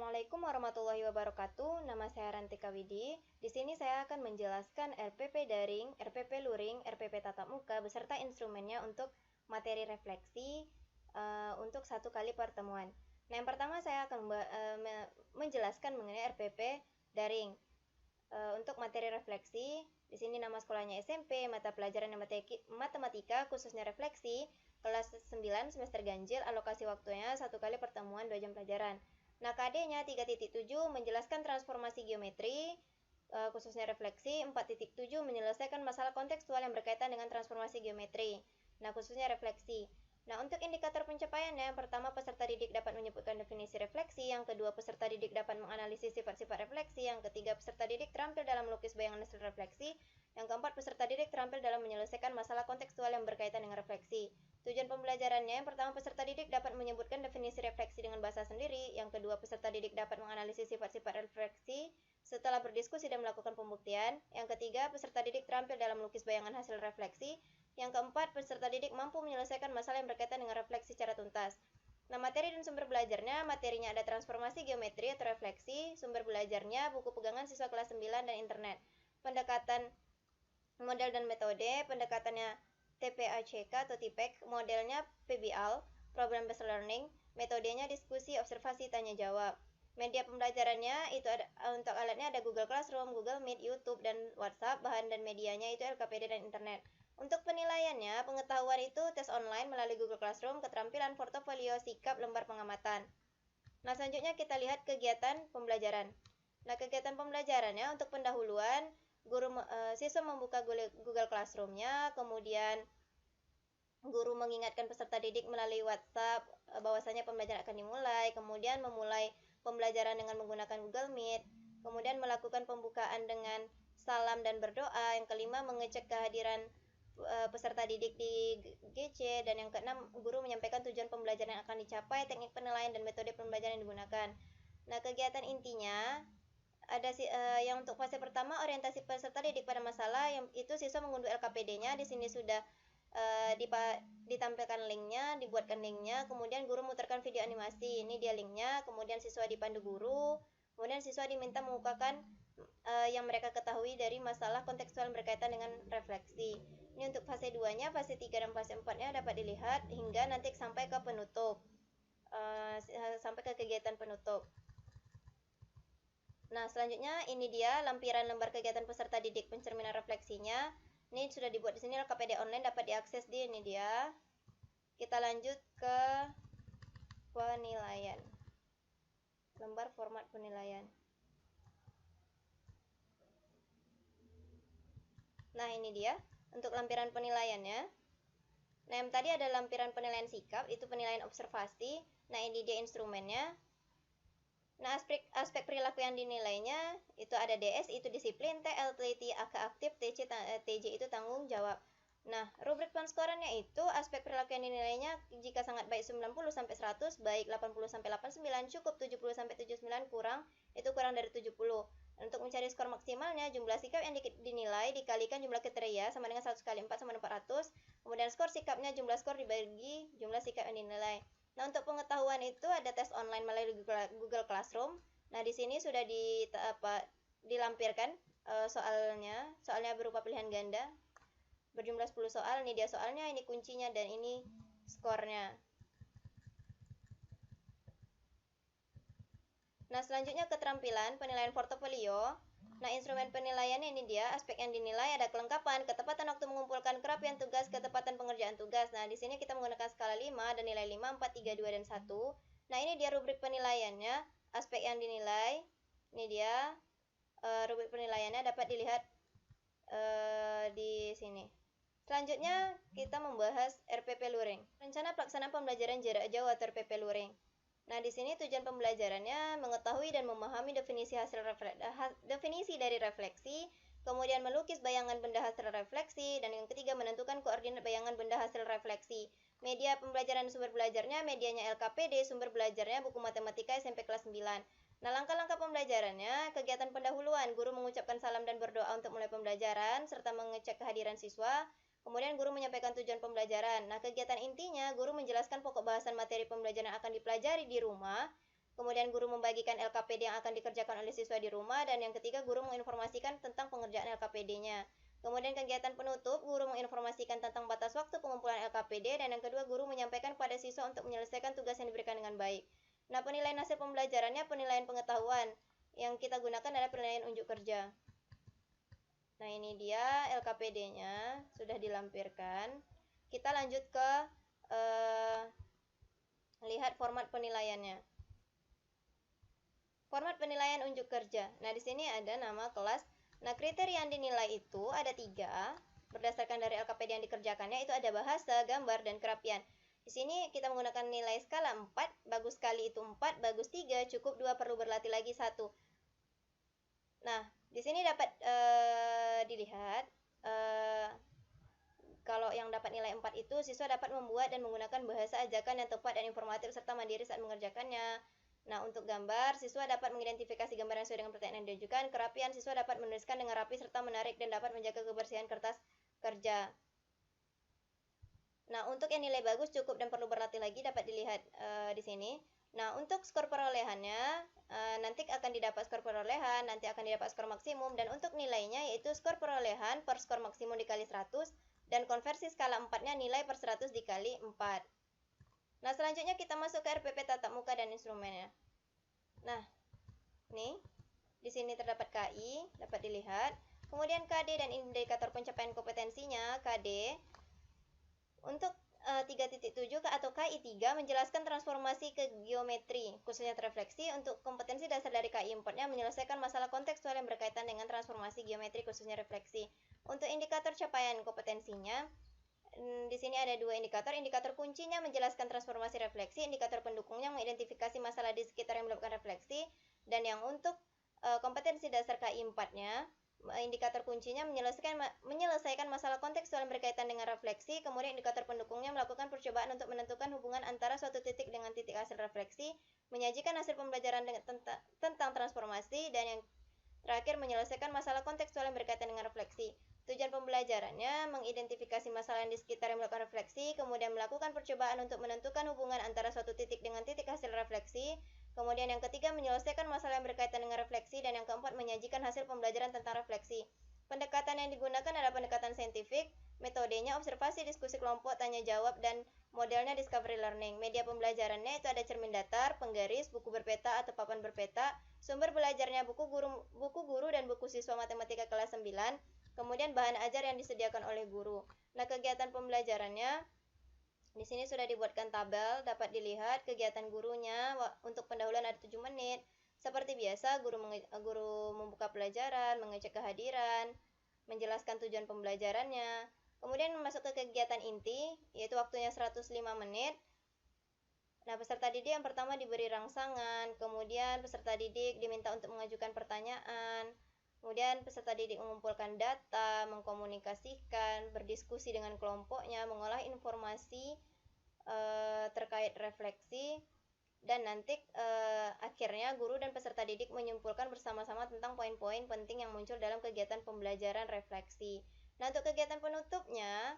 Assalamualaikum warahmatullahi wabarakatuh. Nama saya Rantika Widi. Di sini saya akan menjelaskan RPP daring, RPP luring, RPP tatap muka beserta instrumennya untuk materi refleksi untuk satu kali pertemuan. Nah, yang pertama saya akan menjelaskan mengenai RPP daring. Untuk materi refleksi, di sini nama sekolahnya SMP, mata pelajaran matematika, khususnya refleksi, kelas 9 semester ganjil, alokasi waktunya satu kali pertemuan 2 jam pelajaran. Nah, KD-nya 3.7 menjelaskan transformasi geometri, khususnya refleksi, 4.7 menyelesaikan masalah kontekstual yang berkaitan dengan transformasi geometri. Nah, khususnya refleksi. Nah, untuk indikator pencapaiannya, yang pertama peserta didik dapat menyebutkan definisi refleksi, yang kedua peserta didik dapat menganalisis sifat-sifat refleksi, yang ketiga peserta didik terampil dalam melukis bayangan hasil refleksi, yang keempat peserta didik terampil dalam menyelesaikan masalah kontekstual yang berkaitan dengan refleksi. Tujuan pembelajarannya, yang pertama peserta didik dapat menyebutkan definisi refleksi dengan bahasa sendiri, yang kedua peserta didik dapat menganalisis sifat-sifat refleksi setelah berdiskusi dan melakukan pembuktian, yang ketiga peserta didik terampil dalam melukis bayangan hasil refleksi, yang keempat peserta didik mampu menyelesaikan masalah yang berkaitan dengan refleksi secara tuntas. Nah, materi dan sumber belajarnya, materinya ada transformasi geometri atau refleksi, sumber belajarnya buku pegangan siswa kelas 9 dan internet. Pendekatan model dan metode, pendekatannya TPACK atau TPEC, modelnya PBL, Problem Based Learning, metodenya diskusi, observasi, tanya jawab. Media pembelajarannya itu ada untuk alatnya ada Google Classroom, Google Meet, YouTube, dan WhatsApp. Bahan dan medianya itu LKPD dan internet. Untuk penilaiannya, pengetahuan itu tes online melalui Google Classroom, keterampilan portofolio, sikap, lembar pengamatan. Nah, selanjutnya kita lihat kegiatan pembelajaran. Nah, kegiatan pembelajarannya untuk pendahuluan, siswa membuka Google Classroom-nya, kemudian guru mengingatkan peserta didik melalui WhatsApp bahwasanya pembelajaran akan dimulai, kemudian memulai pembelajaran dengan menggunakan Google Meet, kemudian melakukan pembukaan dengan salam dan berdoa, yang kelima mengecek kehadiran peserta didik di GC, dan yang keenam guru menyampaikan tujuan pembelajaran yang akan dicapai, teknik penilaian dan metode pembelajaran yang digunakan. Nah, kegiatan intinya ada yang untuk fase pertama orientasi peserta didik pada masalah, yang itu siswa mengunduh LKPD-nya. Di sini sudah ditampilkan linknya, dibuatkan linknya, kemudian guru muterkan video animasi, ini dia linknya, kemudian siswa dipandu guru, kemudian siswa diminta mengukakan yang mereka ketahui dari masalah kontekstual berkaitan dengan refleksi. Ini untuk fase 2-nya, fase 3 dan fase 4-nya dapat dilihat hingga nanti sampai ke penutup, sampai ke kegiatan penutup. Nah, selanjutnya ini dia lampiran lembar kegiatan peserta didik pencerminan refleksinya. Ini sudah dibuat di sini, LKPD online, dapat diakses di ini dia. Kita lanjut ke penilaian. Lembar format penilaian. Nah, ini dia untuk lampiran penilaiannya. Nah, yang tadi ada lampiran penilaian sikap, itu penilaian observasi. Nah, ini dia instrumennya. Nah, aspek perilaku yang dinilainya itu ada DS, itu disiplin, TL teliti, AK aktif, TJ itu tanggung jawab. Nah, rubrik penskorannya itu aspek perilaku yang dinilainya jika sangat baik 90 sampai 100, baik 80 sampai 89, cukup 70 sampai 79, kurang itu kurang dari 70. Untuk mencari skor maksimalnya, jumlah sikap yang dinilai dikalikan jumlah kriteria sama dengan 100 kali 4 sama dengan 400. Kemudian skor sikapnya jumlah skor dibagi jumlah sikap yang dinilai. Nah, untuk pengetahuan itu ada tes online melalui Google Classroom. Nah, di sini sudah dilampirkan soalnya berupa pilihan ganda berjumlah 10 soal. Ini dia soalnya, ini kuncinya, dan ini skornya. Nah, selanjutnya keterampilan penilaian portofolio. Nah, instrumen penilaiannya ini dia, aspek yang dinilai ada kelengkapan, ketepatan waktu mengumpulkan kerapian tugas, ketepatan pengerjaan tugas. Nah, di sini kita menggunakan skala 5 dan nilai 5, 4, 3, 2, dan 1. Nah, ini dia rubrik penilaiannya, aspek yang dinilai. Ini dia rubrik penilaiannya dapat dilihat di sini. Selanjutnya kita membahas RPP luring. Rencana pelaksanaan pembelajaran jarak jauh atau RPP luring. Nah, di sini tujuan pembelajarannya mengetahui dan memahami definisi dari refleksi, kemudian melukis bayangan benda hasil refleksi, dan yang ketiga menentukan koordinat bayangan benda hasil refleksi. Media pembelajaran sumber belajarnya, medianya LKPD, sumber belajarnya buku matematika SMP kelas 9. Nah, langkah-langkah pembelajarannya, kegiatan pendahuluan, guru mengucapkan salam dan berdoa untuk mulai pembelajaran, serta mengecek kehadiran siswa. Kemudian guru menyampaikan tujuan pembelajaran. Nah, kegiatan intinya, guru menjelaskan pokok bahasan materi pembelajaran yang akan dipelajari di rumah. Kemudian guru membagikan LKPD yang akan dikerjakan oleh siswa di rumah. Dan yang ketiga, guru menginformasikan tentang pengerjaan LKPD-nya. Kemudian kegiatan penutup, guru menginformasikan tentang batas waktu pengumpulan LKPD. Dan yang kedua, guru menyampaikan kepada siswa untuk menyelesaikan tugas yang diberikan dengan baik. Nah, penilaian hasil pembelajarannya penilaian pengetahuan. Yang kita gunakan adalah penilaian unjuk kerja. Nah, ini dia LKPD-nya sudah dilampirkan. Kita lanjut ke lihat format penilaiannya. Format penilaian unjuk kerja. Nah, di sini ada nama kelas. Nah, kriteria yang dinilai itu ada 3. Berdasarkan dari LKPD yang dikerjakannya itu ada bahasa, gambar, dan kerapian. Di sini kita menggunakan nilai skala 4. Bagus sekali itu 4, bagus 3, cukup 2, perlu berlatih lagi 1. Nah, di sini dapat dilihat kalau yang dapat nilai 4 itu siswa dapat membuat dan menggunakan bahasa ajakan yang tepat dan informatif serta mandiri saat mengerjakannya. Nah, untuk gambar, siswa dapat mengidentifikasi gambar yang sesuai dengan pertanyaan yang diajukan. Kerapian, siswa dapat menuliskan dengan rapi serta menarik dan dapat menjaga kebersihan kertas kerja. Nah, untuk yang nilai bagus, cukup, dan perlu berlatih lagi dapat dilihat di sini. Nah, untuk skor perolehannya, nanti akan didapat skor perolehan, nanti akan didapat skor maksimum, dan untuk nilainya yaitu skor perolehan per skor maksimum dikali 100, dan konversi skala 4-nya nilai per 100 dikali 4. Nah, selanjutnya kita masuk ke RPP tatap muka dan instrumennya. Nah, nih, di sini terdapat KI, dapat dilihat. Kemudian KD dan indikator pencapaian kompetensinya, KD. Untuk 3.7 atau KI 3 menjelaskan transformasi ke geometri, khususnya refleksi. Untuk kompetensi dasar dari KI 4-nya menyelesaikan masalah kontekstual yang berkaitan dengan transformasi geometri, khususnya refleksi. Untuk indikator capaian kompetensinya, di sini ada 2 indikator. Indikator kuncinya menjelaskan transformasi refleksi, indikator pendukungnya mengidentifikasi masalah di sekitar yang menyebabkan refleksi. Dan yang untuk kompetensi dasar KI 4-nya, indikator kuncinya menyelesaikan masalah kontekstual yang berkaitan dengan refleksi. Kemudian indikator pendukungnya melakukan percobaan untuk menentukan hubungan antara suatu titik dengan titik hasil refleksi, menyajikan hasil pembelajaran tentang transformasi, dan yang terakhir menyelesaikan masalah kontekstual yang berkaitan dengan refleksi. Tujuan pembelajarannya mengidentifikasi masalah yang di sekitar yang melakukan refleksi, kemudian melakukan percobaan untuk menentukan hubungan antara suatu titik dengan titik hasil refleksi. Kemudian yang ketiga menyelesaikan masalah yang berkaitan dengan refleksi, dan yang keempat menyajikan hasil pembelajaran tentang refleksi. Pendekatan yang digunakan adalah pendekatan saintifik, metodenya observasi, diskusi kelompok, tanya jawab, dan modelnya discovery learning. Media pembelajarannya itu ada cermin datar, penggaris, buku berpeta atau papan berpeta. Sumber belajarnya buku guru dan buku siswa matematika kelas 9. Kemudian bahan ajar yang disediakan oleh guru. Nah, kegiatan pembelajarannya di sini sudah dibuatkan tabel, dapat dilihat kegiatan gurunya. Untuk pendahuluan ada 7 menit. Seperti biasa, guru membuka pelajaran, mengecek kehadiran, menjelaskan tujuan pembelajarannya. Kemudian masuk ke kegiatan inti, yaitu waktunya 105 menit. Nah, peserta didik yang pertama diberi rangsangan, kemudian peserta didik diminta untuk mengajukan pertanyaan. Kemudian peserta didik mengumpulkan data, mengkomunikasikan, berdiskusi dengan kelompoknya, mengolah informasi terkait refleksi, dan nanti akhirnya guru dan peserta didik menyimpulkan bersama-sama tentang poin-poin penting yang muncul dalam kegiatan pembelajaran refleksi. Nah, untuk kegiatan penutupnya,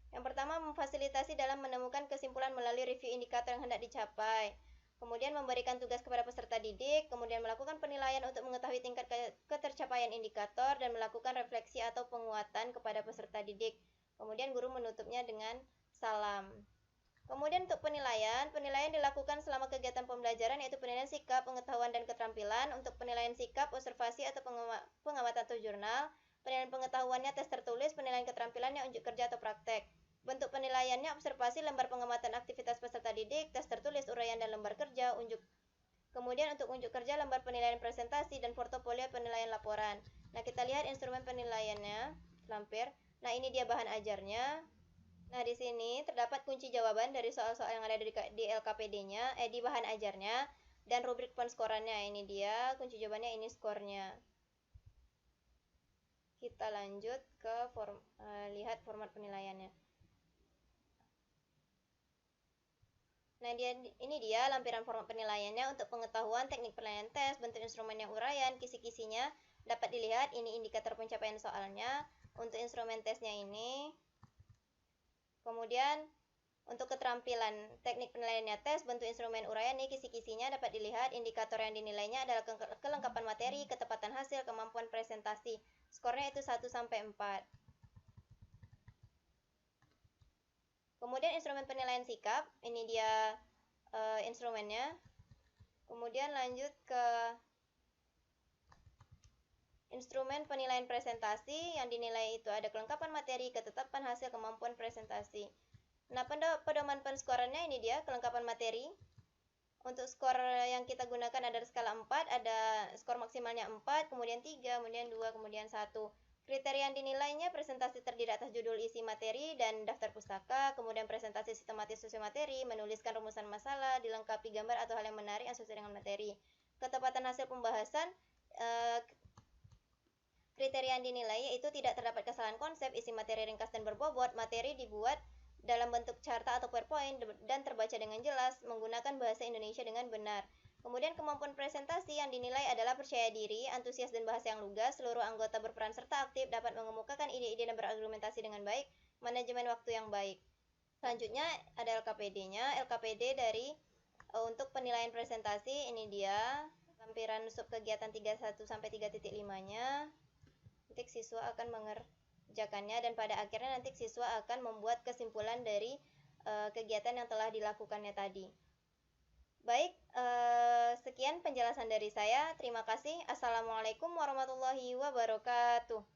yang pertama memfasilitasi dalam menemukan kesimpulan melalui review indikator yang hendak dicapai. Kemudian memberikan tugas kepada peserta didik, kemudian melakukan penilaian untuk mengetahui tingkat ketercapaian indikator, dan melakukan refleksi atau penguatan kepada peserta didik. Kemudian guru menutupnya dengan salam. Kemudian untuk penilaian dilakukan selama kegiatan pembelajaran, yaitu penilaian sikap, pengetahuan, dan keterampilan. Untuk penilaian sikap, observasi atau pengamatan atau jurnal. Penilaian pengetahuannya tes tertulis, penilaian keterampilannya unjuk kerja atau praktek. Bentuk penilaiannya observasi, lembar pengamatan aktivitas peserta didik, tes tertulis, uraian, dan lembar kerja. Kemudian untuk unjuk kerja, lembar penilaian presentasi, dan portofolio penilaian laporan. Nah, kita lihat instrumen penilaiannya, lampir. Nah, ini dia bahan ajarnya. Nah, di sini terdapat kunci jawaban dari soal-soal yang ada di LKPD-nya, di bahan ajarnya, dan rubrik penskorannya. Ini dia kunci jawabannya, ini skornya. Kita lanjut ke lihat format penilaiannya. Nah, ini dia lampiran format penilaiannya. Untuk pengetahuan, teknik penilaian tes, bentuk instrumennya, uraian, kisi-kisinya dapat dilihat. Ini indikator pencapaian soalnya. Untuk instrumen tesnya ini. Kemudian Untuk keterampilan teknik penilaiannya tes, bentuk instrumen uraian nih kisi-kisinya dapat dilihat. Indikator yang dinilainya adalah kelengkapan materi, ketepatan hasil, kemampuan presentasi. Skornya itu 1 sampai 4. Kemudian instrumen penilaian sikap, ini dia instrumennya. Kemudian lanjut ke instrumen penilaian presentasi, yang dinilai itu ada kelengkapan materi, ketetapan hasil, kemampuan presentasi. Nah, pedoman penskorannya ini dia kelengkapan materi. Untuk skor yang kita gunakan ada skala 4, ada skor maksimalnya 4, kemudian 3, kemudian 2, kemudian 1. Kriteria yang dinilainya presentasi terdiri atas judul isi materi dan daftar pustaka, kemudian presentasi sistematis sesuai materi, menuliskan rumusan masalah, dilengkapi gambar atau hal yang menarik yang sesuai dengan materi. Ketepatan hasil pembahasan, kriteria yang dinilai yaitu tidak terdapat kesalahan konsep, isi materi ringkas dan berbobot, materi dibuat dalam bentuk carta atau PowerPoint dan terbaca dengan jelas, menggunakan bahasa Indonesia dengan benar. Kemudian kemampuan presentasi yang dinilai adalah percaya diri, antusias dan bahasa yang lugas, seluruh anggota berperan serta aktif, dapat mengemukakan ide-ide dan berargumentasi dengan baik, manajemen waktu yang baik. Selanjutnya ada LKPD-nya. LKPD dari untuk penilaian presentasi ini dia lampiran sub kegiatan 31 sampai 3.5-nya. Nanti siswa akan mengerjakannya dan pada akhirnya nanti siswa akan membuat kesimpulan dari kegiatan yang telah dilakukannya tadi. Baik, sekian penjelasan dari saya. Terima kasih. Assalamualaikum warahmatullahi wabarakatuh.